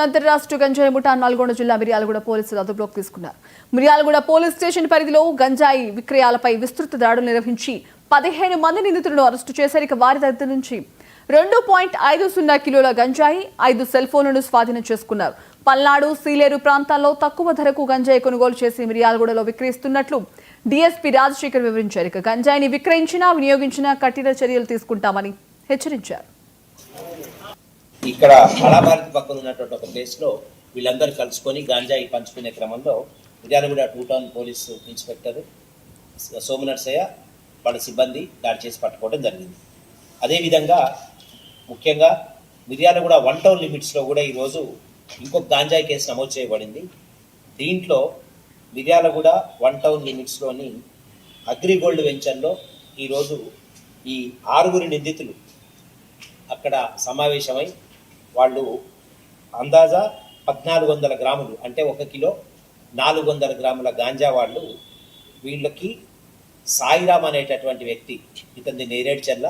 అంతర్రాష్ట్ర గంజాయి ముఠా నల్గొండ జిల్లా మిర్యాలగూడ పోలీసులు అదుపులోకి తీసుకున్నారు. మిర్యాలగూడ పోలీస్ స్టేషన్ పరిధిలో గంజాయి విక్రయాలపై విస్తృత దాడులు నిర్వహించి 15 మంది నిందితులను అరెస్టు చేశారు. ఇక వారి దగ్గర నుంచి 2.50 కిలోల గంజాయి, 5 సెల్ ఫోన్లను స్వాధీనం చేసుకున్నారు. పల్నాడు, సీలేరు ప్రాంతాల్లో తక్కువ ధరకు గంజాయి కొనుగోలు చేసి మిర్యాలగూడలో విక్రయిస్తున్నట్లు డీఎస్పీ రాజశేఖర్ వివరించారు. ఇక గంజాయిని విక్రయించినా, వినియోగించినా కఠిన చర్యలు తీసుకుంటామని హెచ్చరించారు. ఇక్కడ అలాభారతి పక్కన ఉన్నటువంటి ఒక ప్లేస్లో వీళ్ళందరూ కలుసుకొని గాంజాయి పంచుకునే క్రమంలో Miryalaguda 2 town police inspector Somanarsaiah వాళ్ళ సిబ్బంది దాడి చేసి పట్టుకోవడం జరిగింది. అదేవిధంగా ముఖ్యంగా మిర్యాలగూడ 1 టౌన్ లిమిట్స్లో కూడా ఈరోజు ఇంకొక గాంజాయి కేసు నమోదు చేయబడింది. దీంట్లో మిర్యాలగూడ 1 టౌన్ లిమిట్స్లోని అగ్రిగోల్డ్ వెంచర్లో ఈరోజు ఈ 6 నిందితులు అక్కడ సమావేశమై వాళ్ళు అందాజా 1400 గ్రాములు అంటే 1 కిలో 400 గ్రాముల గాంజా వాళ్ళు వీళ్ళకి సాయిరామ్ అనేటటువంటి వ్యక్తి, ఇతని నేరేడ్చర్ల,